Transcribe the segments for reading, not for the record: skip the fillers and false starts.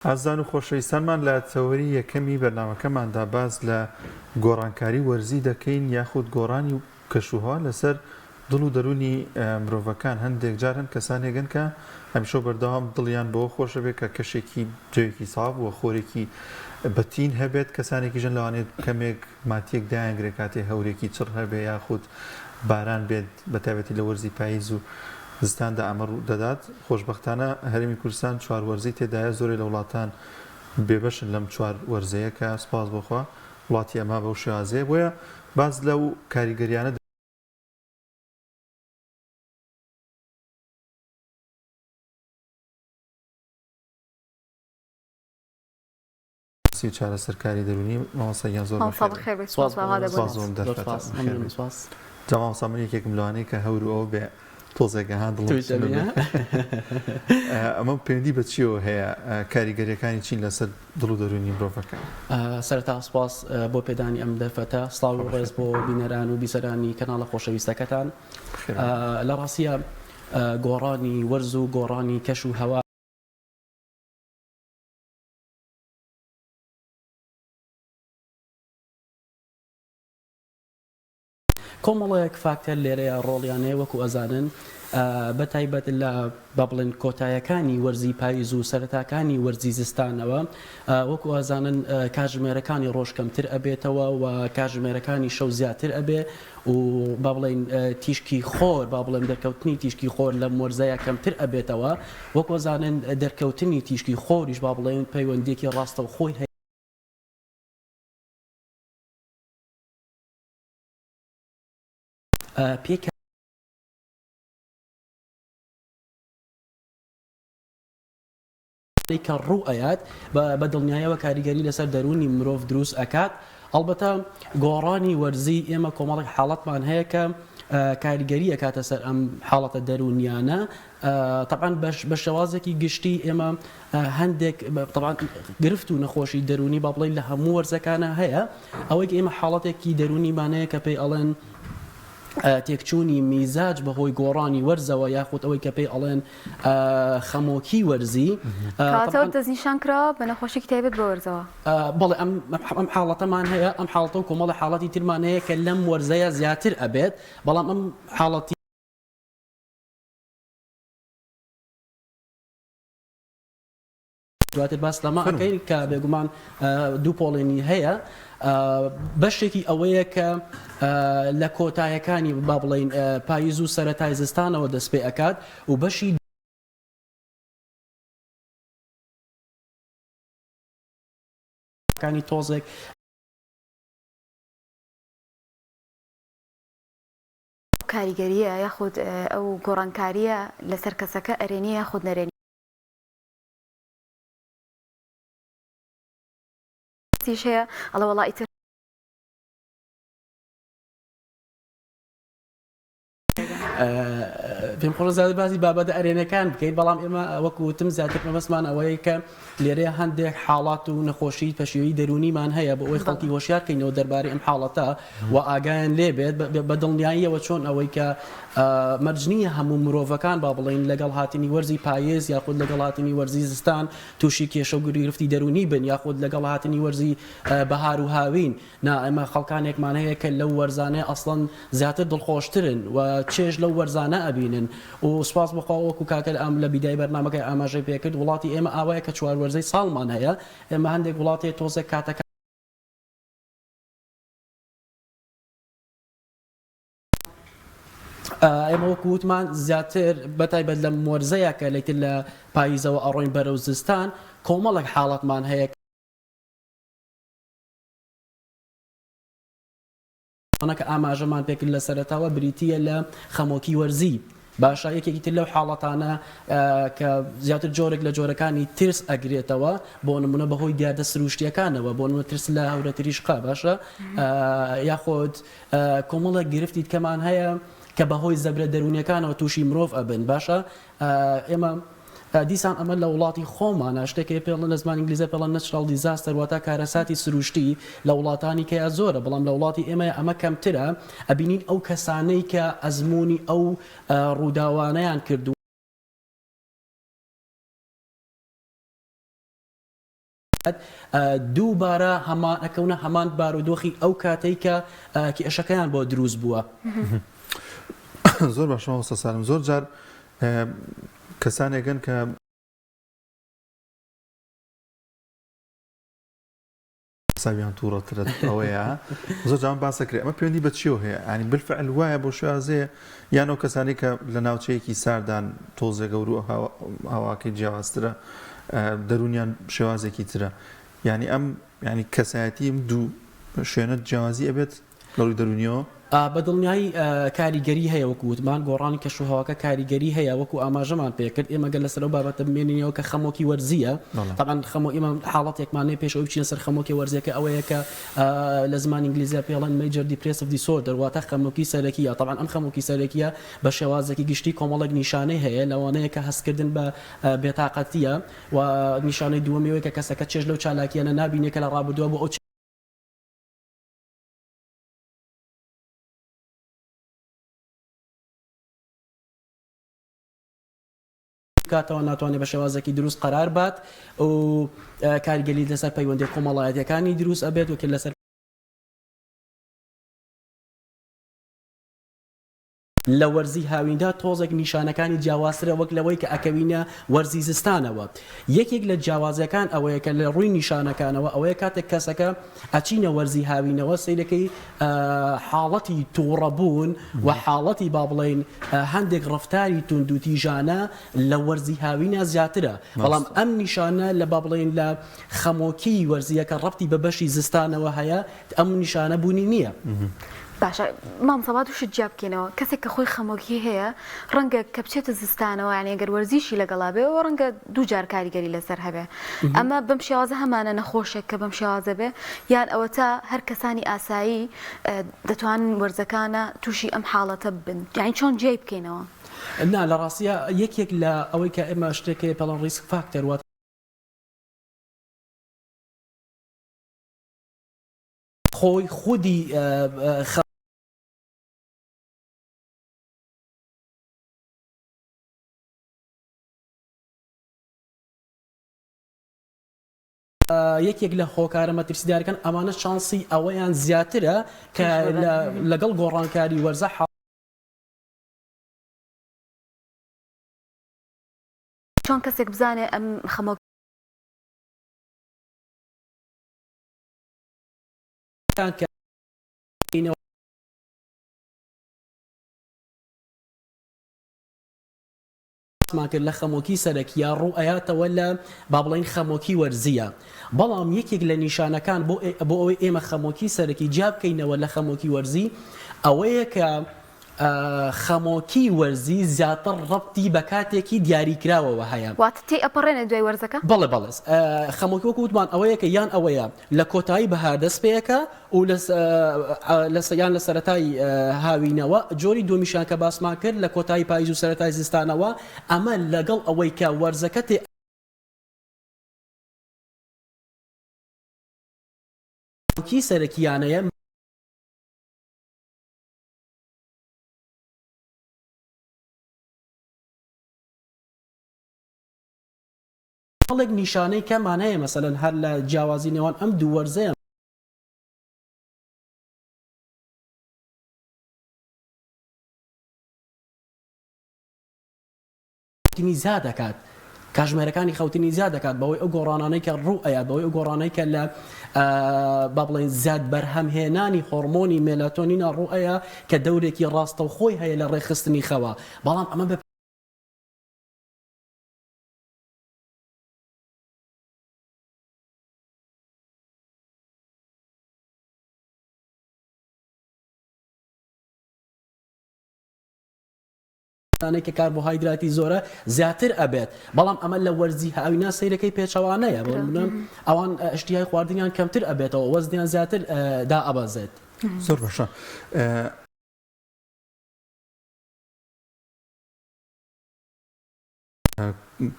ئازان و خۆشەویستانمان لە تەوەری یەکەمی بەرنامەکەماندا باز لە گۆڕانکاری وەرزی دەکەین یاخود گۆڕانی و کەشوها لەسەر دڵ و دەرونی مرۆڤەکان. هەندێک جار هەند کەسانێکن کە هەمیشە بەردەوام دڵیان بەوە خۆشە بێت کە کەشێکی جەوێکی ساف و خۆرێکی بەتین هەبێت. کەسانێکیژن لەوانێت کەمێک ماتیەک دایانگرێت کاتێ هەورێکی چڕ هەبێ یاخود باران بێت بەتایبەتی لە وەرزی پاییز و زستاندا ئەمە ڕوو دەدات. خۆشبەختانە هەرێمی کوردستان چوار وەرزی تێدایە، زۆرێک لە وڵاتان بێبەشن لەم چوار وەرزەیە کە سوپاس بخوا وڵاتی ئەمە بەو شێوازەیە. بۆیە باز لەو کاریگەریانە چارەسەرکاری دەرونی مامۆستایان زۆر جامامۆستا من یەکێکم لەوانەیە کە هەور ئەو بێ تۆزێکەهان دڵ ئەمە پەیوەندی بە چیەوە هەیە کاریگەریەکانی چین لەسەر دڵ و دەرونی مرۆڤەکان؟ سەرەتا سوپاس بۆ پێدانی ئەم دەرفەتە، سڵاو و ڕێز بۆ بینەران و بیسەرانی کەناڵە خۆشەویستەکەتان. لە ڕاستیە گۆڕانی وەرز و گۆڕانی کەش و هەوا کۆمەڵەیەک فاکتەر لێرەیە ڕۆڵیانەیە وەکو ئەزانن بە تایبەت لە با بڵێن کۆتایەکانی وەرزی پاییز و سەرەتاکانی وەرزی زستانەوە وەکو ئەزانن کاتژمێرەکانی ڕۆژ کەمتر ئەبێتەوە و کاتژمێرەکانی شەو زیاتر ئەبێ و با بڵێن تیشکی خۆر با بڵێن دەرکەوتنی تیشکی خۆر لە وەرزەیە کەمتر ئەبێتەوە. وەکو ئەزانن دەرکەوتنی تیشکی خۆریش با بڵێن پەیوەندێکی ڕاستە و خۆی پێک کە ڕوو ئەیات بە دڵنیاییەوە کاریگەری لەسەر دەرونی مرۆڤ دروست ئەکات. ئەڵبەتە گۆڕانی وەرزی ئێمە کۆمەڵێک حاڵەتمان هەیە کە کاریگەری ئەکاتە سەر ئەم حاڵەتە دەرونیانە. طبعاً بە شێوازێکی گشتی ئێمە هەندێک طبعاً گرفت و نەخۆشی دەرونی با بڵێن لە هەموو وەرزەکانە هەیە. ئەوەی کە ئێمە حاڵەتێکی دەرونیمانەیە کە پێی ئەڵێن تێکچوونی میزاج بەهۆی گۆڕانی وەرزەوە یاخود ئەوەی کە پێی ئەڵێن خەمۆکی وەرزی دەستنیشانکرا بە نەخۆشی تایبەت بە وەرزەوە. بەڵێ ئەم حاڵەتەمان هەیە، ئەم حاڵەتە و کۆمەڵی حاڵەتی ترمان هەیە کە لەم وەرزەیە زیاتر ئەبێت، بەڵام ئەم حاڵەتی دواتر باس لەمە ئەەکەین کە بێگومان دوو پۆڵێنی هەیە. بەشێکی ئەوەیە کە لە کۆتایەکانی با بڵێن پاییز و سەرەتای زستانەوە دەست پێ ئەکات و بەشی کانی تۆزێک کاریگەریە یاخود ئەو گۆڕانکاریە لەسەر کەسەکە ئەرێنی یاخود نەرێنی هەیە ئەڵە وەڵی تر پێم خۆش زیاتر باسی بابەتە ئەرێنەکان بکەیت، بەڵام ئێمە وەکو وتم زیاتر مەبەستمان ئەوەیە کە لێرەیە هەندێک حاڵات و نەخۆشی پەشێوی دەرونیمان هەیە بۆ ئەوەی خەڵکی هۆشیار بکەینەوە دەربارەی ئەم حاڵەتە و ئاگایان لێبێت بە دڵنیاییەوە چۆن ئەوەی کە مەرجنیە هەموو مرۆڤەکان با بڵێن لەگەڵ هاتنی وەرزی پاییز یاخود لەگەڵ هاتنی وەرزی زستان تووشی کێشە و گرفتی دەرونی بن یاخود لەگەڵ هاتنی وەرزی بەهار و هاوین. نا ئەمە خەڵکانێکمان هەیە کە لەو وەرزانەیە ئەسڵەن زیاتر دڵخۆشترن و چێژ لەو وەرزانە ئەبینن و سوپاس بخوا وەکو کاکە ئەم لە بیدای بەرنامەکەی ئاماژەی پێکرد وڵاتی ئێمە ئاوایە کە چوار وەرزەی ساڵمان هەیە. ئێمە هەندێک وڵاتی تۆزێک کاتەکە ئێمە وەکو وتمان زیاتر بەتایبەت لە وەرزەیە کە لەیتر لە پاییزەوە ئەڕۆین بەرەو زستان کۆمەڵێک حاڵەتمان هەیە کە ئاماژەمان پێکرد لە سەرەتاوە بریتیە لە خەمۆکی وەرزی. باشە یەکێکی تر لەو حاڵەتانە کە زیاتر جۆرێک لە جۆرەکانی ترس ئەگرێتەوە بۆ نمونە بەهۆی دیاردە سروشتیەکانەوە بۆ نمونە ترس لە هەورە تریشقا باشە یاخود کۆمەڵێک گرفتی کەمان هەیە کە بەهۆی زەبرە دەرونیەکانەوە تووشی مرۆڤ ئەبن. باشە ئێمە دیسان ئەمە لە وڵاتی خۆمانە شتێکی پێڵن لە زمانی ئینگلیزی پێڵەن نەچرال دیزاستەر واتە کارەساتی سروشتی لە وڵاتانی کە زۆرە، بەڵام لە وڵاتی ئێمە ئەمە کەمترە. ئەبینین ئەو کەسانەی کە ئەزمموی ئەو ڕووداوانەیان کردو دووبارە هەمان ئەکەونە هەمان بارودۆخی ئەو کاتەی کە کێشەکەیان بۆ دروست بووە. زۆر باشەوە سەسانم زۆر جار کەسانێکن کە ساویان تووڕەترە ئەوەیە زۆر جان باسەکرێت ئەمە پەیوەندی بە چیەوە هەیە ینی بالفعل وایە بۆ شوازەیە یان ئەو کەسانی کە لە ناوچەیەکی ساردان تۆزە گەور و هەواکەی جیاوازترە دەرونیان شێوازێکی ترە ینی ئەم ینی کەسایەتی دوو شوێنە جیاوازی ئەبێت لەڕووی دەرونیەوە بە دڵنیایی کاریگەری هەیە وەکو وتمان گۆڕانی کەشوهەواکە کاریگەری هەیە وەکو ئاماژەمان پێکرد ئێمە گەل لەسەر ئەو بابەتە بمێنینەوە کە خەمۆکی وەرزیە طبعاً خەمۆ ئێمە حاڵەتێکمانەیە پێشەوەی بچینە سەر خەمۆکی وەرزیەکە ئەوەیە کە لە زمانی ئینگلیزیە پێڵەن major depressive disorder واتە خەمۆکی سەرەکیە طبعاً ئەم خەمۆکی سەرەکیە بە شێوازێکی گشتی کۆمەڵێک نیشانەی هەیە لەوانەیە کە هەستکردن بە بێتاقەتیە و نیشانەی دووەمیەوەی کە کەسەکە چێژ لەو چالاکیانە نابینێت کە لە ڕابردووە بۆ ئەو کاتەوە ناتوانێت بە شێوازێکی دروست قرار بات و کاریگەری لەسەر پەیوەندی کۆمەڵایەتیەکانی دروست ئەبێت وەکە لەسەر لە وەرزی هاویندا تۆزێک نیشانەکانی جیاوازترە وەک لەوەی کە ئەکەوینە وەرزی زستانەوە یەکێک لە جیاوازەکان ئەوەیە کە لە ڕووی نیشانەکانەوە ئەوەیە کاتێک کەسەکە ئەچینە وەرزی هاوینەوە سیرەکەی حاڵەتی تووڕەبوون و حاڵەتی با بڵێن هەندێک ڕفتاری تونند و تیژانە لە وەرزی هاوینە زیاترە بەڵام ئەم نیشانە لە با بڵێن لە خەمۆکی وەرزیەکە ڕەبتی بە بەشی زستانەوە هەیە ئەم نیشانە بوونی نییە. باشە مامسەڵات وشت جیا بکەینەوە کەسێک کە خۆی خەمۆکی هەیە ڕەنگە کە بچێتە زستانەوە یعنی ئەگەر وەرزیشی لەگەڵا بێەوە ڕەنگە دوو جار کاریگەری لەسەر هەبێ ئەمە بەم شێوازە هەمانە نەخۆشێک کە بەم شێوازە بێ یان ئەوە تا هەر کەسانی ئاسایی دەتوانن وەرزەکانە تووشی ئەم حاڵەتە بن یعنی چۆن جێی بکەینەوە نا لە ڕاستیە یەکێک لە ئەوەی کە ئێمە شتێکی پەڵەن ریسک فاکتەر وات خۆی خودی یەکێک لە هۆکارە مەترسیدارەکان ئەمانە شانسی ئەوەیان زیاترە کە لەگەڵ گۆڕانکاری وەرزە چۆن کەسێک بزانێ ئەم خەمۆ کرد لە خەمۆکی سەرەکیە ڕوو ئەیاتەوە لە با بڵێن خەمۆکی وەرزیە بەڵام یەکێک لە نیشانەکان بۆ ئەوەی ئێمە خەمۆکی سەرەکی جیا بکەینەوە لە خەمۆکی وەرزی ئەوەیە کە خەمۆکی وەرزی زیاتر ڕەبتی بە کاتێکی دیاریکراوەوە هەیە واتە تێ ئەپەڕێنە دوای وەرزەکە بەڵێ بەڵێ خەمۆکی وەکو وتمان ئەوەیە کە یان ئەوەیە لە کۆتایی بەهار دەست پێیەکە و یان لە سەرەتای هاوینەوە جۆری دومیشان کە باسمان کرد لە کۆتایی پاییز و سەرەتای زستانەوە ئەمە لەگەڵ ئەوەی کە وەرزەکە تێ خەمۆکی سەرەکیانەیە هەڵێک نیشانەی کەمان هەیە مەسەلەن هەر لە جیاوازی نێوان ئەم دوو وەرزەیە زیاد دەکات کاژمێرەکانی خەوتنی زیاد دەکات بەوەی ئەو گۆڕانانەی کە ڕوو ئەیە بەوەی ئەو گۆڕانەی کە لە با بڵێن زیاد بەرهەمهێنانی هۆرمۆنی مێلاتۆنینە ڕوو ئەیە کە دەورێکی ڕاستەوخۆی هەیە لە ڕێخستنی خەوە بەڵام ئەمە بە کە کاربۆهایدراتی زۆرە زیاتر ئەبێت بەڵام ئەمە لە وەرزی هاوینە سەیرەکەی پێچەوانەیە ئەوان شتیای خواردنیان کەمتر ئەبێتەوە وەزنیان زیاتر دا ئەبەزێت زۆر باشە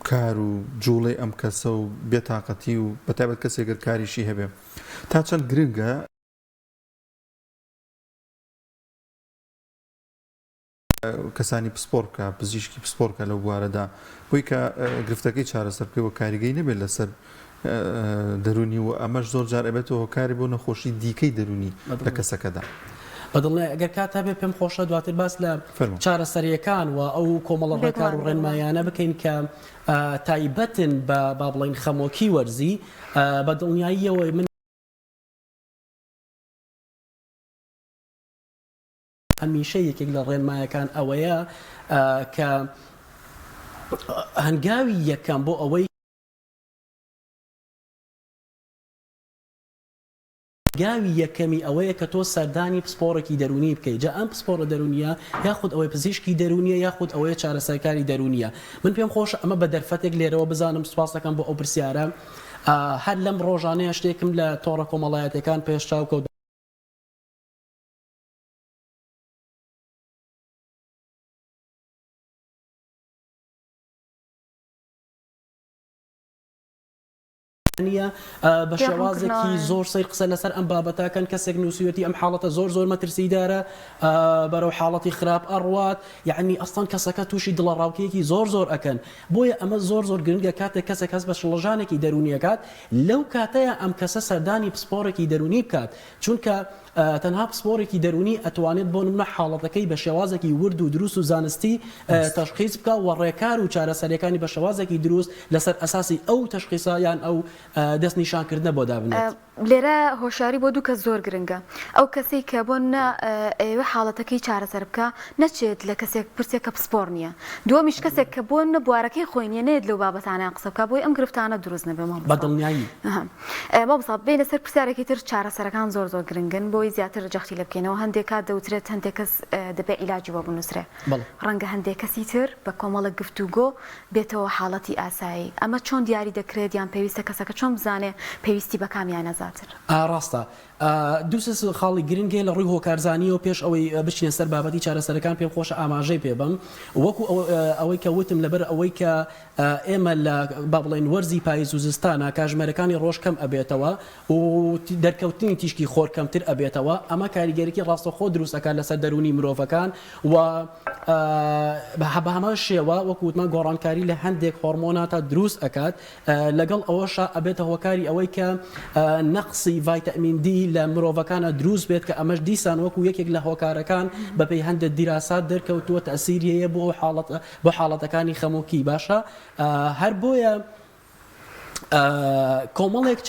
کار و جوڵەی ئەم کەسە و بێتاقەتی و بەتایبەت کەسێکگەر کاریشی هەبێ تا چەند گرنگە کەسانی پسپۆرکە پزیشکی پسپۆرکە لەو بوارەدا بۆی کە گرفتەکەی چارەسەر بکەوە کاریگەی نەبێت لەسەر دەرونی و ئەمەش زۆر جار ئەبێتەوە هۆکاری بۆ نەخۆشی دیکەی دەرونی لە کەسەکەدا. بەدڵێ ئەگەر کات هەبێ پێم خۆشە دواتر باس لە چارەسەریەکان و ئەو کۆمەڵە ڕێکار و ڕێنمایانە بکەین کە تایبەتن بە با بڵین خەمۆکی وەرزی بە دڵنیاییەوەی من هەمیشە یەکێک لە ڕێنمایەکان ئەوەیە کە هەنگاوی یەکەم بۆ ئەوەی گاوی یەکەمی ئەوەیە کە تۆ سەردانی پسپۆڕێکی دەرونی بکەیت جا ئەم پسپۆرە دەرونیە یاخود ئەوەی پزیشکی دەرونیە یاخود ئەوەیە چارەسەرکاری دەرونیە. من پێم خۆش ئەمە بە دەرفەتێک لێرەوە بزانم سوپاس دەکەم بۆ ئەو پرسیارە. هەر لەم ڕۆژانەیە شتێکم لە تۆڕە کۆمەڵایەتەکان پێشچاو کەوت بە شێوازێکی زۆر سەیر قسە لەسەر ئەم بابەتاکەن کەسێک نووسیەتی ئەم حاڵەتە زۆر مەترسیدارە بەرەو حاڵەتی خراپ ئەڕوات یعنی ئەستان کەسەکە تووشی دڵە ڕاوکەیەکی زۆر ئەکەن بۆیە ئەمە زۆر گرنگە کاتێک کەسێک هەست بە شڵەژانێکی دەرونیەکات لەو کاتەیە ئەم کەسە سەردانی پسپۆڕێکی دەرونی بکات چونکە تەنها پسپۆڕێکی دەرونی ئەتوانێت بۆ نمونە حاڵەتەکەی بە شێوازێکی ورد و دروست و زانستی تەشخیص بکە و ڕێکار و چارەسەریەکانی بە شێوازێکی دروست لەسەر ئەساسی ئەو تەشخیصە یان ئەو دەست نیشانکردنە بۆ دابنێت. لێرە هۆشیاری بۆ دوو کەس زۆر گرنگە ئەو کەسێک کە بۆ ئێوە حاڵەتەکەی چارەسەر بکە نەچێت لە کەسێک پرسێک کە پسپۆڕ نییە دووەمیش کەسێک کە بۆ بوارەکەی خۆی نیە نێت لەو بابەتانە قسە بکە بۆی ئەم گرفتانە دروست نەبێ بەدڵنیایی مامۆستا بینە سەر پرسیارێکی تر چارەسەرەکان زۆر گرنگن بۆی زیاتر جەختی لە بکەینەوە هەندێک کات دەوترێت هەندێک کەس دەبێت عیلاجی بۆ بنووسرێ ڕەنگە هەندێک کەسی تر بە کۆمەڵە گفتوگۆ بێتەوە حاڵەتی ئاسایی ئەمە چۆن دیاری دەکرێت یان پێویستە کەسەکە چۆن بزانێ پێویستی بە کامیان نەزاتر. ڕاستە دووسێ خاڵی گرنگێ لە ڕووی هۆکارزانیەوە پێش ئەوەی بچینە سەر بابەتی چارەسەرەکان پێم خۆشە ئاماژەی پێبم وەکو ئەوەی کە وتم لەبەر ئەوەی کە ئێمە لە با بڵێن وەرزی پاییز و زستانە کاژمێرەکانی ڕۆژ کەم ئەبێتەوە و دەرکەوتنی تیشکی خۆر کەمتر ئەبێتەوە ئەمە کاریگەرێکی ڕاستەخۆ دروستەکان لەسەر دەرونی مرۆڤەکان و بە هەمە شێوە وەکو وتمان گۆڕانکاری لە هەندێک هۆرمۆناتە دروست ئەکات لەگەڵ ئەوەشە ئەبێتە هۆکاری ئەوەی کە نەقسی ڤایتامین دی لە مرۆڤەکانە دروست بێت کە ئەمەش دیسان وەکو یەکێک لە هۆکارەکان بەپێی هەندێک دیراسات دەرکەوتووە تەسیریەیە بۆ حاڵەتەکانی خەمۆکی باشە هەر بۆیە کۆمەڵێک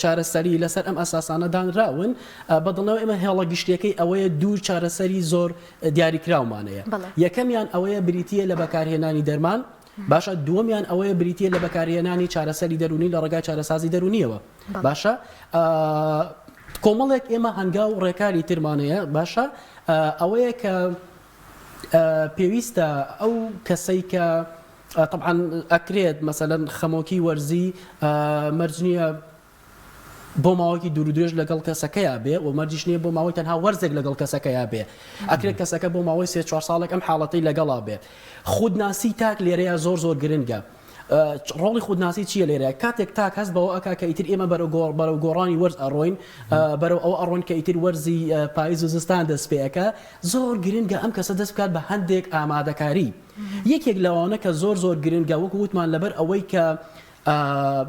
چارەسەری لەسەر ئەم ئەساسانە دانراون بەدڵنەوە ئێمە هێڵە گشتیەکەی ئەوەیە دوو چارەسەری زۆر دیاریکراومانەیە یەکەمیان ئەوەیە بریتیە لە بەکارهێنانی دەرمان باشە دووەمیان ئەوەیە بریتیە لە بەکارهێنانی چارەسەری دەرونی لە ڕێگای چارەسازی دەرونیەوە باشە کۆمەڵێک ئێمە هەنگاو ڕێکاری ترمانەیە باشە ئەوەیە کە پێویستە ئەو کەسەی کە طبعا ئەکرێت مثلا خەمۆکی وەرزی مەرجنیە بۆ ماوەیەکی دوور درێژ لەگەڵ کەسەکەیە بێ و مەرجیش نییە بۆ ماوەی تەنها وەرزێک لەگەڵ کەسەکەیە بێ ئەکرێت کەسەکە بۆ ماوەی 3-4 ساڵێک ئەم حاڵەتەی لەگەڵا بێ خودناسی تاک لێرەیە زۆر گرنگە ڕۆڵی خودناسی چییە لێرە کاتێک تاک هەست بەوە ئەکا کە ئیتر ئێمە بەرەو گۆڕانی وەرز ئەڕۆین بەرەو ئەو ئەڕۆین کە ئیتر وەرزی پاییز و زستان دەست پێەکە زۆر گرنگە ئەم کەسە دەست بکات بە هەندێک ئامادەکاری یەکێک لەوانە کە زۆر گرنگە وەکو وتمان لەبەر ئەوەی کە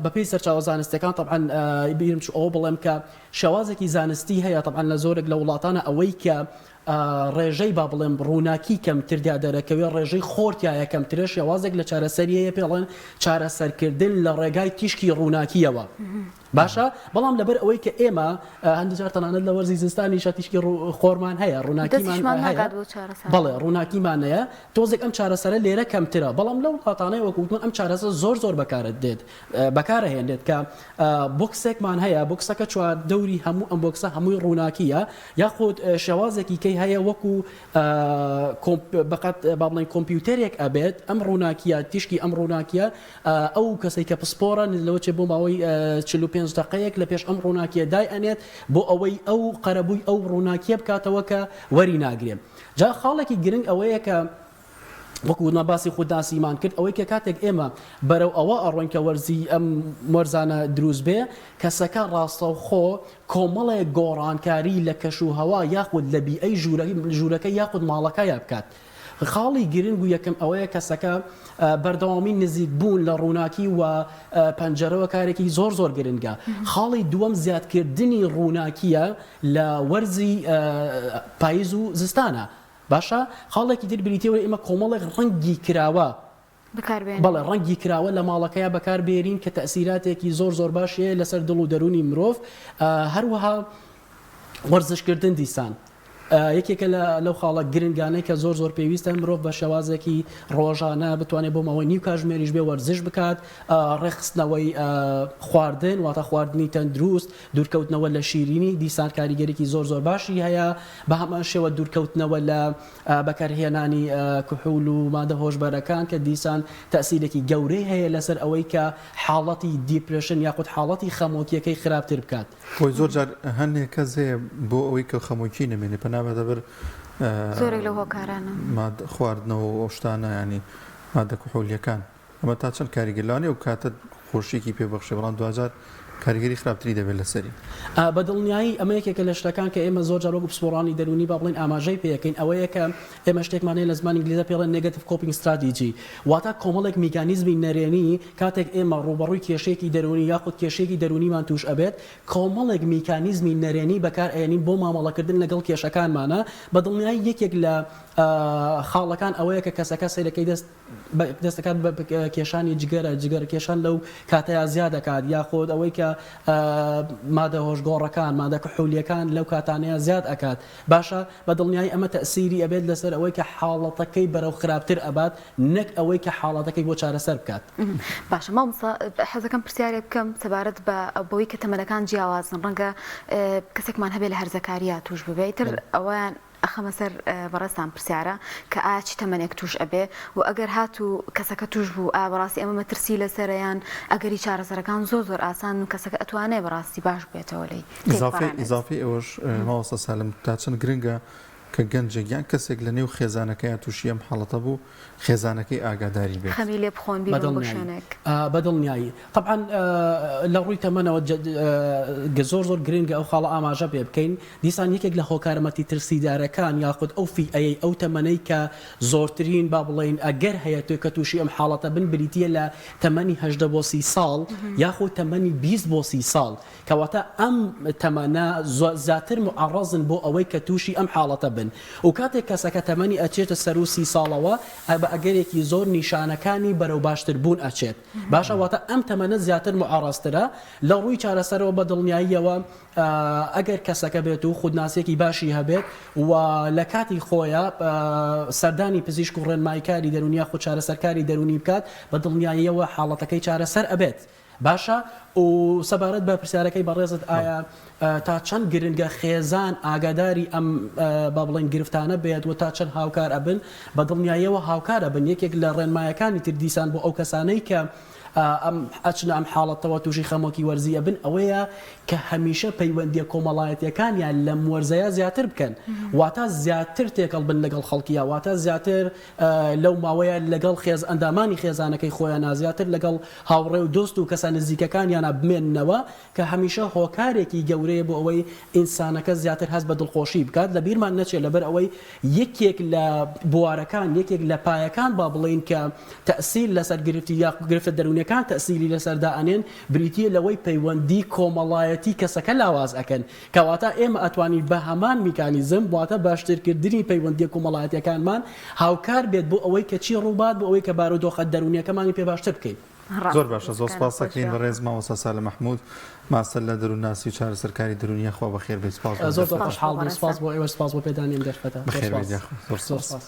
بەپێی سەرچاوە زانستیەکان طبعا بیرم ئەوە بڵێم کە شێوازێکی زانستی هەیە طبعا لە زۆرێک لە وڵاتانە ئەوەی کە ڕێژەی با بڵێم ڕووناکی کەمتردا دەرەکەوێت ڕێژەی خۆرتیایە کەمترە شێوازێک لە چارەسەریەیە پێڵێن چارەسەرکردن لە ڕێگای تیشکی ڕووناکیەوە باشە بەڵام لەبەر ئەوەی کە ئێمە هەندێک تەنانەت لە وەرزی زستانی شاتیشکی خۆرمان هەیە ڕووناکیمان هەیە بەڵێ ڕووناکیمان هەیە تۆزێک ئەم چارەسەرە لێرە کەمترە بەڵام لەو وڵاتانەی وەکووتمان ئەم چارەسەر زۆر بەکارت دێت بەکارهێنێت کە بۆکسێکمان هەیە بۆکسەکە چوار دەوری هەموو ئەم بۆکسە هەمووی ڕووناکیە یاخود شێوازێکی کەی هەیە وەکو بەقەت با بڵێن کۆمپیوتەرێک ئەبێت ئەم ڕووناکیە تیشکی ئەم ڕووناکیە ئەو کەسێک کە پسپۆرە لەوە چێ بۆ ماوەی 45 دقەیەک لە پێش ئەم ڕووناکیە دای ئەنێت بۆ ئەوەی ئەو قەرەبووی ئەو ڕووناکیە بکاتەوە کە وەری ناگرێت جا خاڵێکی گرنگ ئەوەیە کە وەکو باسی خودناسیمان کرد ئەوەی کە کاتێک ئێمە بەرەو ئەوە ئەڕۆین کە وەرزی ئەم وەرزانە دروست بێ کەسەکە ڕاستەوخۆ کۆمەڵێک گۆڕانکاری لە کەش و هەوا یاخود لە بیئەی ژوورەکە یاخود ماڵەکەیە بکات خاڵی گرنگ و یەکەم ئەوەیە کەسەکە بەردەوامی نزیک بوون لە ڕووناکی و پەنجەرەوە کارێکی زۆر گرنگە. خاڵی دووەم زیادکردنی ڕووناکیە لە وەرزی پاییز و زستانە. باشە خاڵێکی تر بریتەوە ئێمە کۆمەڵێک ڕەنگی کراوە بەڵێ ڕەنگی کراوە لە ماڵەکەیە بەکاربێرین کە تەئسیراتێکی زۆر باشیە لەسەر دڵ و دەرونی مرۆڤ. هەروەها وەرزشکردن دیسان یەکێکە لەو خاڵە گرنگانەی کە زۆر پێویستە مرۆڤ بە شێوازێکی ڕۆژانە بتوانێت بۆ ماوەی نیو کاتژمێریش بێ وەرزش بکات، ڕێخستنەوەی خواردن واتە خواردنی تەندروست، دوورکەوتنەوە لە شیرینی دیسان کاریگەرێکی زۆر باشی هەیە. بە هەمان شێوە دوورکەوتنەوە لە بەکارهێنانی کحول و مادە هۆشبەرەکان کە دیسان تەئسیرێکی گەورەی هەیە لەسەر ئەوەی کە حاڵەتی دیپرێشن یاخود حاڵەتی خەمۆکیەکەی خراپتر بکات. خۆی زۆر جار هەندێک کەس هەیە بۆ ئەوەی کە خەمۆکی نەمێنێ پەنا بەدەبەر زۆرێک لە هۆکارانە خواردنەوە ئەو شتانە ینی مادە کحولیەکان ئەمە تا چەند کاریگەلانێ و کاتە خۆشیێکی پێبەخشێ بەڵام دوجار کاریگەری خراپتری دەبێت لەسەری. بەدڵنیایی ئەمە یەکێکە لە شتەکان کە ئێمە زۆر جارۆک پسپۆڕانی دەرونی با بڵین ئاماژەی پێەکەین ئەوەیە کە ئێمە شتێکمانەیە لە زمانی ئینگلیزی پێڵێن نێگاتیڤ کۆپینگ ستراتیجی، واتە کۆمەڵێک میکانیزمی نەرێنی کاتێک ئێمە ڕوبەڕووی کێشەیەکی دەرونی یاخود کێشەیەکی دەرونیمان توش ئەبێت کۆمەڵێک میکانیزمی نەرێنی بەکار ئێنین بۆ مامەڵەکردن لەگەڵ کێشەکانمانە. بەدڵنیایی یەکێک لە خاڵەکان ئەوەیە کە کەسەکە سەیرەکەی دەستەکات بە کێشانی جگەرە کێشان لەو کاتەیە زیاد دەکات یاخود ئەوەی کە مادە هۆشگۆڕەکان مادە کحولیەکان لەو کاتانەیە زیاد ئەکات. باشە بەدڵنیایی ئەمە تەئسیری ئەبێت لەسەر ئەوەی کە حاڵەتەکەی بەرەو خراپتر ئەبات نەک ئەوەی کە حاڵەتەکەی بۆ چارەسەر بکات. باشە مامۆستا حەزەکەم پرسیارێک بکەم سەبارەت بە ئەوەی کە تەمەنەکان جیاوازن ڕەنگە کەسێکمان هەبێت لە هەرزەکاریە توش ببێت تر ئەوەیان ئەخەمە سەر بەڕێستان پرسیارە کە ئایا چی تەمەنێک توش ئەبێ و ئەگەر هاتوو کەسەکە توش بوو ئا بەڕاستی ئەمە مەترسی لەسەریان ئەگەری چارەسەرەکان زۆر ئاسان و کەسەکە ئەتوانێت بەڕاستی باش بێتەوە لەی ئیزافی ئەوەش ماوەستە سالم تا چەند گرنگە کە گەنجێکیان کەسێک لە نێو خێزانەکەی تووشی ئەم حاڵەتە بوو خێزانەکەی ئاگاداری بێت خەمی لێ بخۆن بۆ شوێنێک بەدڵنیایی طبعا لە ڕووی تەمەنەوە زۆر گرنگە ئەو خاڵە ئاماژە پێ بکەین. دیسان یەکێک لە هۆکارەمەتی ترسیدارەکان یاخود ئەو فیئەیە ئەو تەمەنەی کە زۆرترین با بڵێن ئەگەر هەیە توی کە تووشی ئەم حاڵەتە بن بریتە لە تەمەنی 18 بۆ 30 ساڵ یاخود تەمەنی 20 بۆ 30 ساڵ کەواتە ئەم تەمەنە زیاتر معڕەزن بۆ ئەوەی کە تووشی ئەم حاڵەتە بن و کاتێک کەسەکە تەمەنی ئەچێتە سەر و 30 ساڵەوە ئەگەرێکی زۆر نیشانەکانی بەرەو باشتر بوون ئەچێت. باشە واتە ئەم تەمەنە زیاتر معڕاسترە لە ڕووی چارەسەرەوە بەدڵنیاییەوە ئەگەر کەسەکە بێت و خودناسیەکی باشی هەبێت و لە کاتی خۆیە سەردانی پزیشک و ڕێنماییکاری دەرونیا خود چارەسەرکاری دەرونی بکات بەدڵنیاییەوە حاڵەتەکەی چارەسەر ئەبێت. باشە و سەبارەت بە پرسیارەکەی بەڕێزت ئایا تا چەند گرنگە خێزان ئاگاداری ئەم با بڵێن گرفتانە بێت و تا چەند هاوکار ئەبن بەدڵنیاییەوە هاوکار ئەبن. یەکێک لە ڕێنمایەکانی تر دیسان بۆ ئەو کەسانەی کە ئەچنە ئەم حاڵەتەوە تووشی خەمۆکی وەرزیە بن ئەوەیە کە هەمیشە پەیوەندیە کۆمەڵایەتیەکانیان لە وەرزەیە زیاتر بکەن واتە زیاتر تێکەڵ بن لەگەڵ خەڵکیە واتە زیاتر لەو ماوەیە لەگەڵ خێز ئەندامانی خێزانەکەی خۆیان زیاتر لەگەڵ هاوڕێ و دۆست و کەسان نزیکەکانیانە بمێننەوە کە هەمیشە هۆکارێکی گەورەیە بۆ ئەوەی ئینسانەکە زیاتر هەست بە دڵخۆشی بکات. لە بیرمان نەچێت لەبەر ئەوەی یەکێک لە بوارەکان یەکێک لە پایەکان با بڵین کە تەئسیر لەسەر گرفتی یا گرفتە دەرونیەکان تەئسیری لەسەردا ئەنێن بریتیە لەوەی پەیوەندی کۆمەڵایەتی کەسەکە لاواز ئەکەن کەواتە ئێمە ئەتوانین بە هەمان میکانیزم واتە باشترکردنی پەیوەندی کۆمەڵایەتیەکانمان هاوکار بێت بۆ ئەوەی کە چی ڕووبات بۆ ئەوەی کە بارودۆخە دەرونیەکەمانی پێ باشتر بکەین. زۆر باشە زۆر سپاس دەکەین بەڕێز مامۆستا سالم محمود ماستەر لە دەروونناسی و چارەسەرکاری دەرونیە خوا بەخێر بێت. زۆر خۆشحاڵ بووم. سپاس بۆ ئێوە سپاس بۆ پێدانیم دەرفەتە. بەخێر بێت.